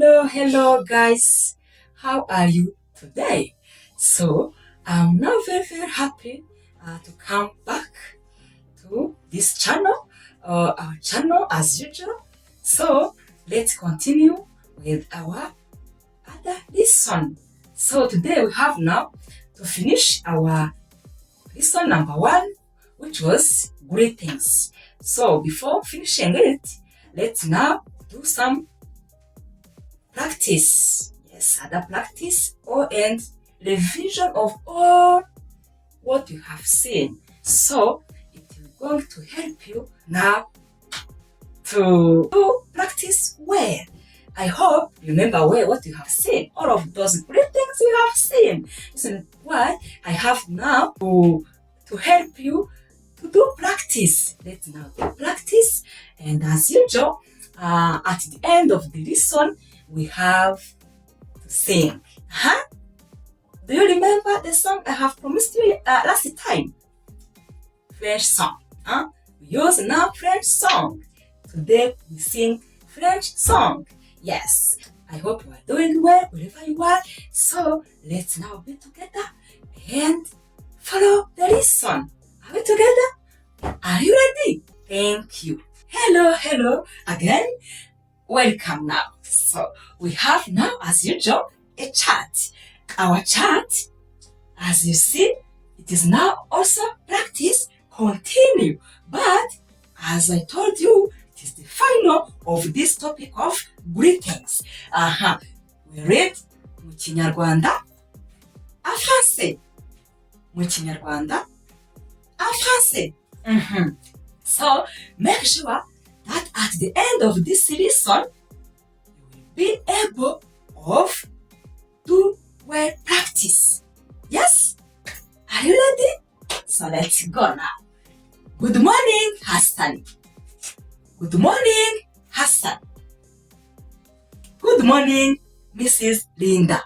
Hello guys, how are you today? So I'm now very happy to come back to this channel, our channel as usual. So let's continue with our other lesson. So today we have now to finish our lesson number 1, which was greetings. So before finishing it, let's now do some practice. Yes, other practice and revision of all what you have seen. So it is going to help you now to practice well. I hope you remember well what you have seen. All of those great things you have seen. This is why I have now to help you to do practice. Let's now do practice. And as usual, at the end of the lesson, we have to sing. Do you remember the song I have promised you last time? French song. We use now French song. Today we sing French song. Yes, I hope you are doing well wherever you are. So let's now be together and follow the lesson. Are we together? Are you ready? Thank you. Hello again. Welcome now. So we have now, as usual, a chart. Our chart, as you see, it is now also practice continue. But as I told you, it is the final of this topic of greetings. We read mu Kinyarwanda and French. Mu Kinyarwanda and French. So make sure that at the end of this lesson, you will be able of do well practice. Yes? Are you ready? So let's go now. Good morning, Hassan. Good morning, Hassan. Good morning, Mrs. Linda.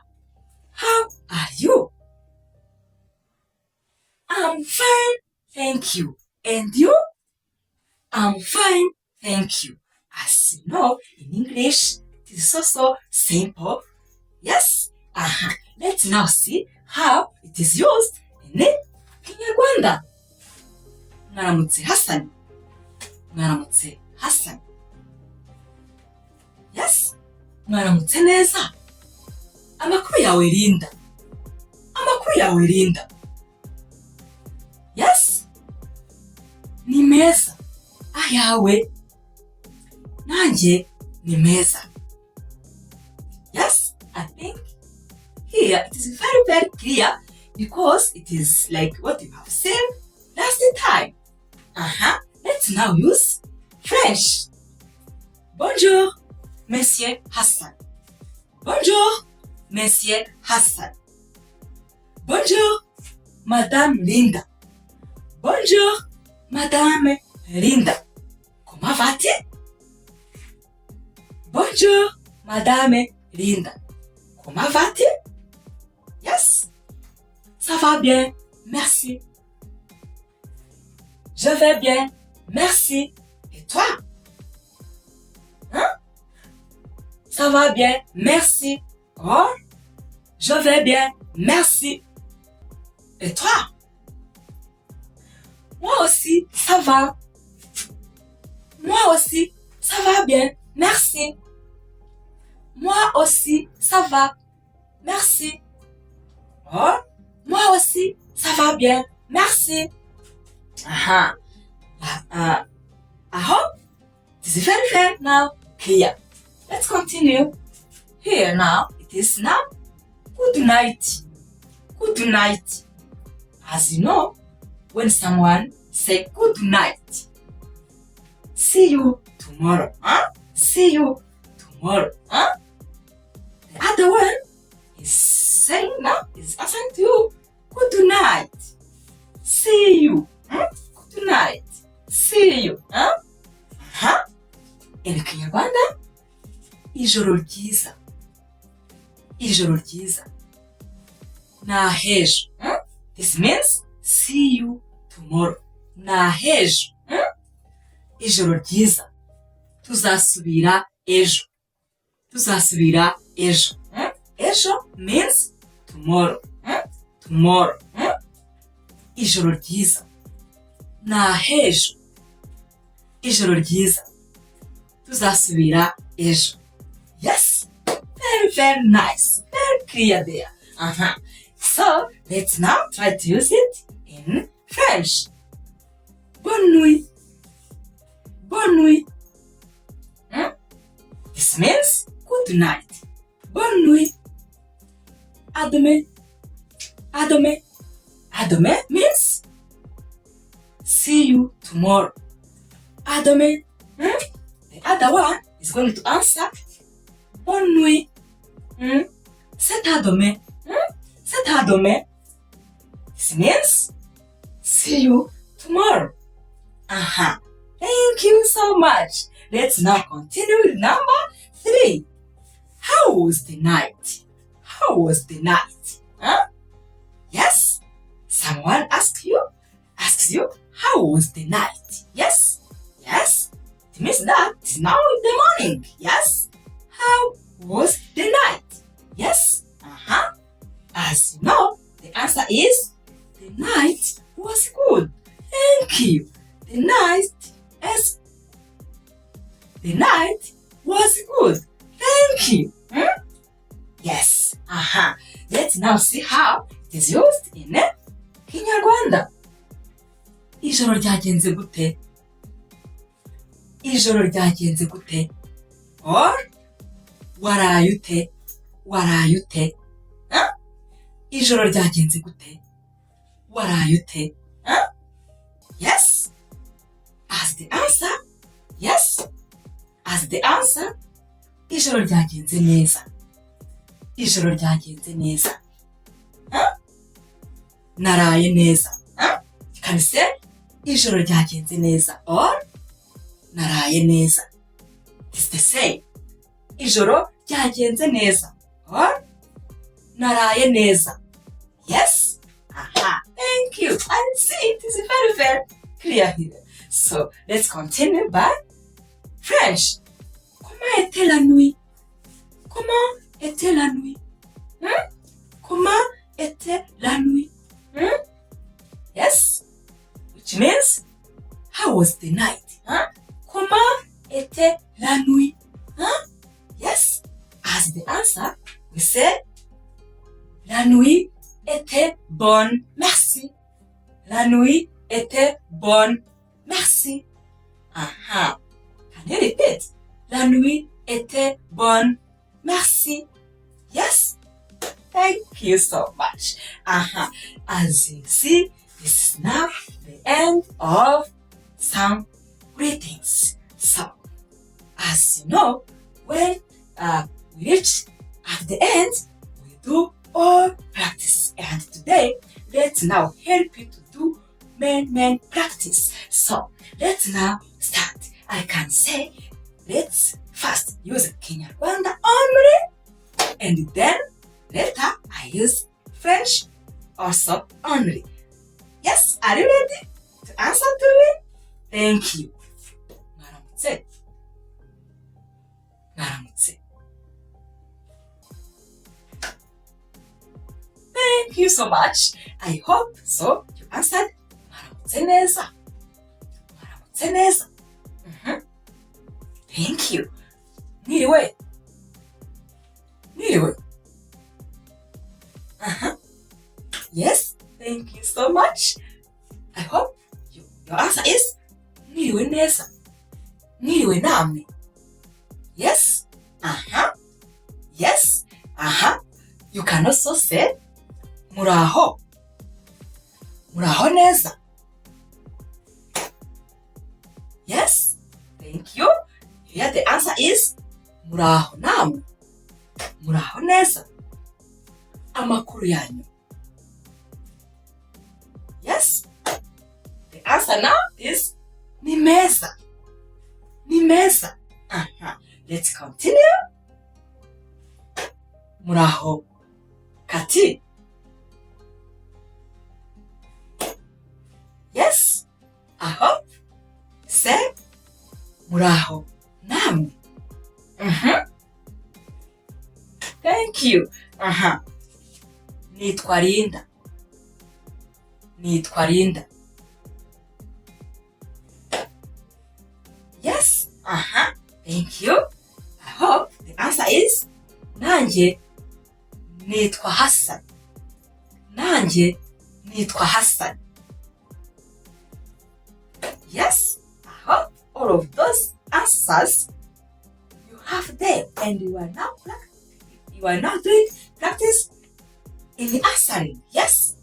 How are you? I'm fine, thank you. And you? I'm fine, thank you. As you know, in English, it is so simple. Yes? Let's now see how it is used in Kinyarwanda. Mwaramutse Hassan. Mwaramutse Hassan. Yes? Mwaramutse neza. Amakuru yawe Linda. Amakuru yawe Linda. Yes? Ni meza. Ayawe. Nanje ni meza. Yes? I think here it is very clear because it is like what you have said last time. Let's now use French. Bonjour, Monsieur Hassan. Bonjour, Monsieur Hassan. Bonjour, Madame Linda. Bonjour, Madame Linda. Comment va-t-il? Bonjour, Madame Linda. Comment va-t-il? Yes? Ça va bien, merci. Je vais bien, merci. Et toi? Ça va bien, merci. Oh, je vais bien, merci. Et toi? Moi aussi, ça va. Moi aussi, ça va bien, merci. Moi aussi, ça va. Merci. Oh, moi aussi, ça va bien. Merci. I hope this is very now clear. Let's continue. Here now, it is now good night. Good night. As you know, when someone say good night, see you tomorrow. See you tomorrow. The other one is saying now, is asking to you, good night. See you. Good night. See you. In Kinyarwanda, ijoro ryiza. Ijoro ryiza. Nahejo. This means see you tomorrow. Nahejo. Ijoro ryiza. Tuzasubira ejo. tuzasubira ejo. Ejo means tomorrow. Tomorrow. Ijoro ryiza. Nahejo. Ijoro ryiza. Tuzasubira ejo. Yes. Very, very nice. Very clear there. So, let's now try to use it in French. Bonne nuit. Bonne nuit. This means good night. Bonne nuit. À demain. À demain. À demain means see you tomorrow. À demain. The other one is going to answer bonne nuit. C'est à demain. C'est à demain. This means see you tomorrow. Thank you so much. Let's now continue with number 3. How was the night? How was the night? Yes? Someone asks you, how was the night? Yes? Yes? It means that it's now in the morning. Yes? How was the night? Yes? As you know, the answer is the night was good. Thank you. The night was good. Thank you. Yes. Let's now see how it is used in Kinyarwanda. Ijoro ryagenze gute? Ijoro ryagenze gute? Or waraye ute? Waraye ute? Ijoro ryagenze gute? Waraye ute? Yes? As the answer, yes? As the answer, ijoro ryagenze neza. Ijoro ryagenze neza. Naraye neza. You can say, ijoro ryagenze neza or naraye neza. It's the same. Ijoro ryagenze neza or naraye neza. Yes? Thank you. I see it is very, very clear here. So let's continue by French. Comment était la nuit? Comment était la nuit? Comment était la nuit? Yes? Which means, how was the night? Comment était la nuit? Yes? As the answer, we say, la nuit était bonne, merci. La nuit était bonne, merci. Can you repeat? La nuit était bonne, merci. Yes? Thank you so much. As you see, this is now the end of some greetings. So, as you know, when we reach at the end, we do all practice. And today, let's now help you to do main practice. So, let's now start. I can say, let's first use Kinyarwanda only, and then later I use French also only. Yes, are you ready to answer to me? Thank you. Mwaramutse. Mwaramutse. Thank you so much. I hope so you answered mwaramutse neza. Mwaramutse neza. Thank you. Mwiriwe. Mwiriwe. Yes, thank you so much. I hope your answer is mwiriwe neza. Mwiriwe namwe. Yes? Yes? You can also say muraho. Muraho neza. Yes? Thank you. Here the answer is muraho namwe. Muraho neza. Amakuru yanyu. Yes? The answer now is ni meza. Ni meza. Let's continue. Muraho kati. Yes? I hope. Say muraho namwe. Nitwa Linda. Nitwa Linda. Yes. Thank you. I hope the answer is nanjye nitwa Hassan. Nanjye nitwa Hassan. Yes. I hope all of those answers you have there, and you are now doing practice in the answering. Yes.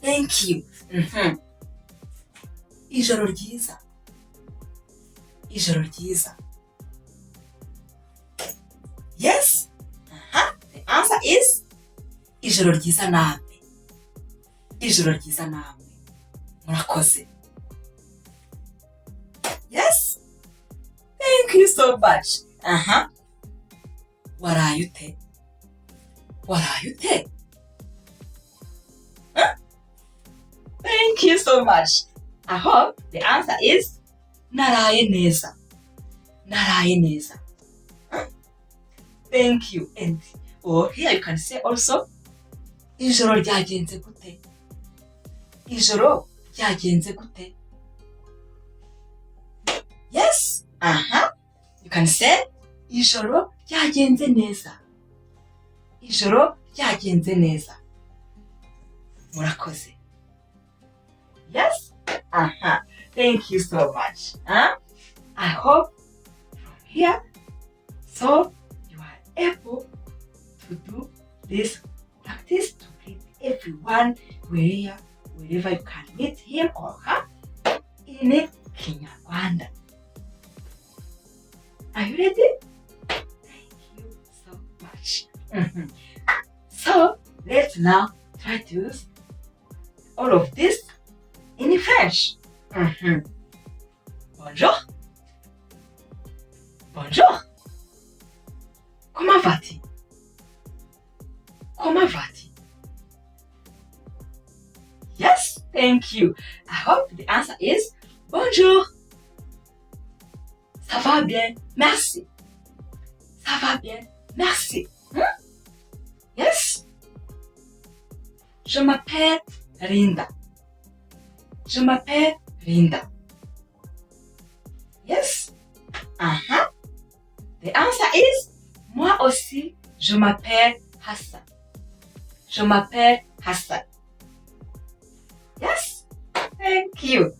Thank you. Ijoro ryiza. Ijoro ryiza. Yes. The answer is ijoro ryiza namwe. Ijoro ryiza namwe. Murakoze. Yes. Thank you so much. Waraye ute? Waraye ute? Thank you so much. I hope the answer is naraye neza. Naraye neza. Thank you. And here you can say also ijoro ryagenze gute? Ijoro ryagenze gute? Yes. You can say ijoro ryagenze neza. Ijoro ryagenze neza. Murakoze. Yes. Thank you so much. I hope from here so you are able to do this practice to greet everyone wherever you can meet him or her in Kinyarwanda. Are you ready? Thank you so much. So let's now try to use all of this in French. Bonjour. Bonjour. Comment vas-tu? Comment vas-tu? Yes, thank you. I hope the answer is bonjour. Ça va bien, merci. Ça va bien, merci. Yes. Je m'appelle Linda. Je m'appelle Linda. Yes. The answer is moi aussi, je m'appelle Hassan. Je m'appelle Hassan. Yes. Thank you.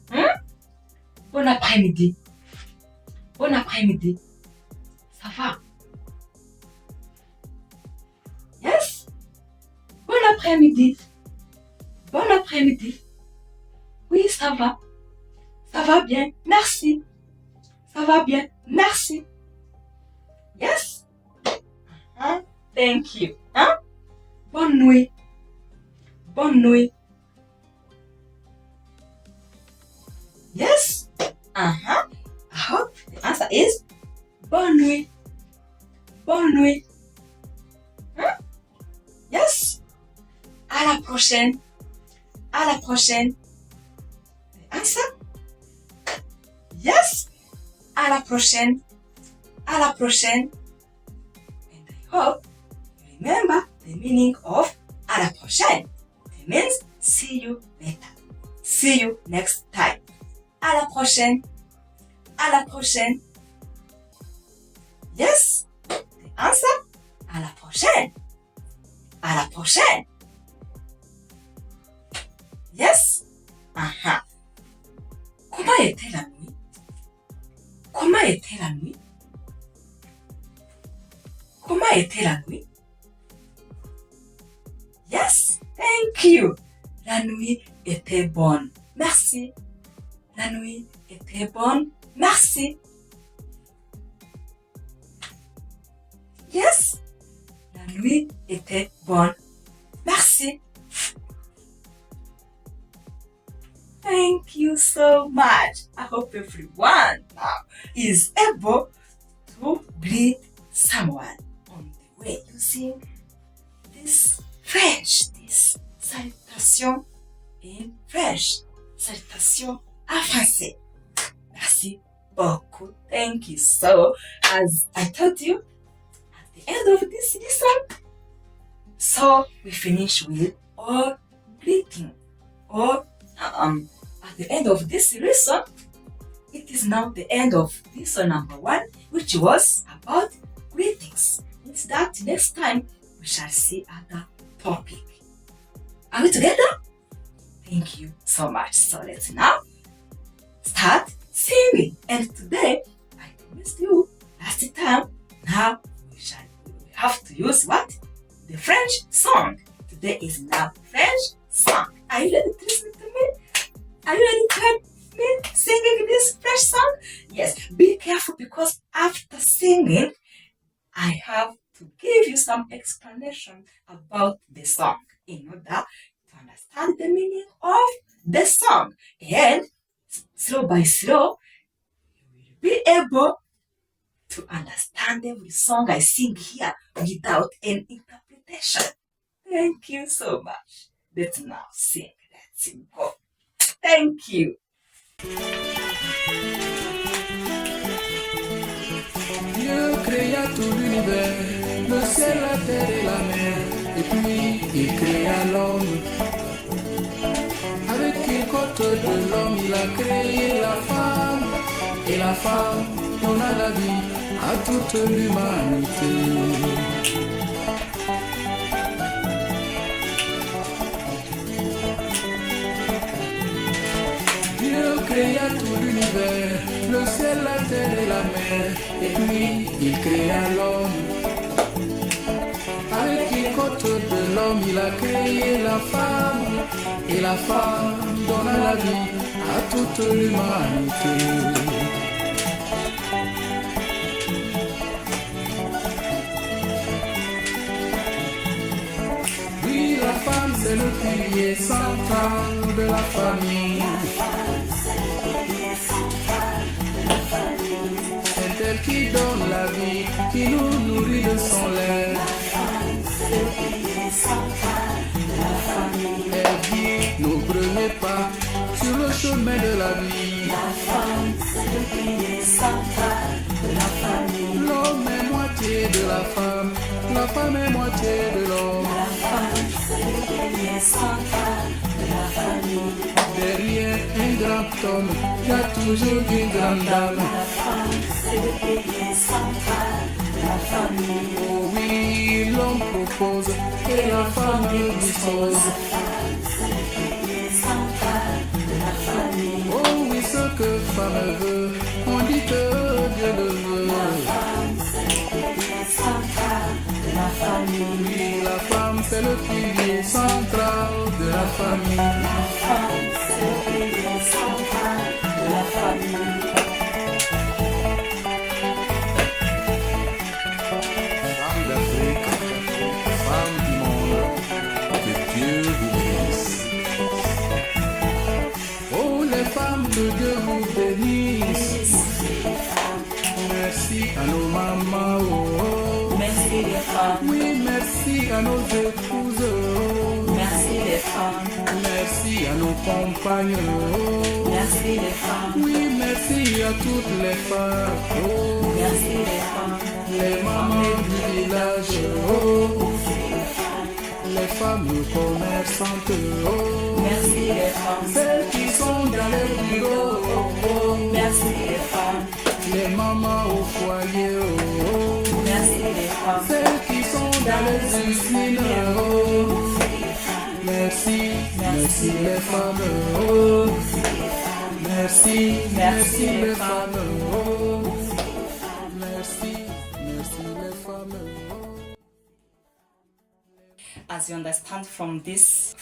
Bon après-midi. Bon après-midi. Ça va? Yes. Bon après-midi. Bon après-midi. Oui, ça va. Ça va bien. Merci. Ça va bien. Merci. Yes. Thank you. Bonne nuit. Bonne nuit. Yes. I hope the answer is bonne nuit. Bonne nuit. Yes. À la prochaine. À la prochaine. The answer? Yes. À la prochaine. À la prochaine. And I hope you remember the meaning of à la prochaine. It means see you later. See you next time. À la prochaine. À la prochaine. Yes. The answer? À la prochaine. À la prochaine. Yes. Comment était la nuit? Comment était la nuit? Comment était la nuit? Yes. Thank you. La nuit était bonne. Merci. La nuit était bonne. Merci. Yes. La nuit était bonne. Merci. Thank you so much. I hope everyone now is able to greet someone on the way using this French, this salutation in French, salutation en français. Merci beaucoup. Thank you. So, as I told you, at the end of this lesson, So we finish with all greeting. Or at the end of this lesson, it is now the end of lesson number 1, which was about greetings. It's that next time we shall see other topic. Are we together? Thank you so much. So let's now start singing. And today, I promised you last time, now we have to use what? The French song. Today is now French song. Are you ready to listen to me? Are you ready to help me singing this French song? Yes, be careful because after singing, I have to give you some explanation about the song in order to understand the meaning of the song. And slow by slow, you will be able to understand every song I sing here without an interpretation. Thank you so much. Let's now sing. Let's go. Thank you. Dieu créa tout l'univers, le ciel, la terre et la mer, et puis il créa l'homme. Avec une côte de l'homme, il a créé la femme, et la femme donna la vie à toute l'humanité. Dieu créa tout l'univers, le ciel, la terre et la mer, et puis il créa l'homme. Avec une côte de l'homme, il a créé la femme, et la femme donna la vie à toute l'humanité. Oui, la femme, c'est le pilier central de la famille. C'est elle qui donne la vie, qui nous nourrit de son lait. Elle guide nos premiers pas sur le chemin de la vie. L'homme est moitié de la femme est moitié de l'homme. Derrière un grand homme, il y a toujours une grande dame. Oh oui, l'homme propose et la femme dispose. Oh oui, ce que femme veut, on dit que Dieu le veut. Oui, la femme c'est le pilier central de la famille. Femme d'Afrique, femme du monde, que Dieu vous bénisse. Oh les femmes, que Dieu vous bénisse. Merci à nos mamans, oh, oh. Merci les femmes. Oui, merci à nos épouses, oh. Merci les femmes. Merci à nos compagnes, oh. Merci les femmes. Oui, merci à toutes les femmes, oh. Merci les femmes. Les mamans du village, oh. Les femmes commerçantes, oh. Merci les femmes. Celles qui sont dans les bureaux, oh, oh. Merci les femmes. Les mamans au foyer, oh. Merci les femmes. Celles qui sont dans les usines, oh. Merci, merci les femmes, oh. Merci, merci les femmes, oh. Merci, merci les femmes, oh. As you understand from this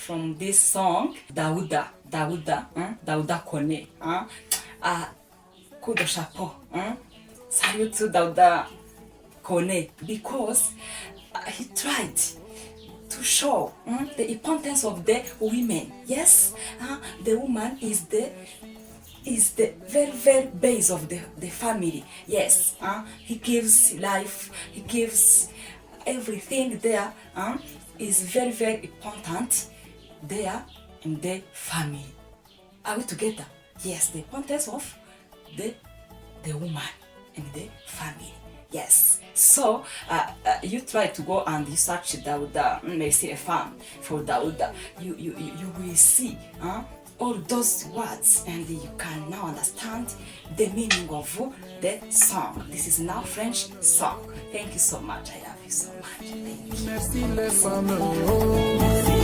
song, Daouda connaît, hein? Coup de chapeau, hein? Salute to Daouda connaît, because he tried to show the importance of the women. Yes, the woman is the very, very base of the family. Yes, he gives life, he gives everything there. Is very, very important there in the family. Are we together? Yes, the importance of the woman in the family. Yes. So you try to go and you search Dauda, merci les femmes for Dauda. You will see all those words and you can now understand the meaning of the song. This is now French song. Thank you so much. I love you so much. Thank you. Merci les femmes.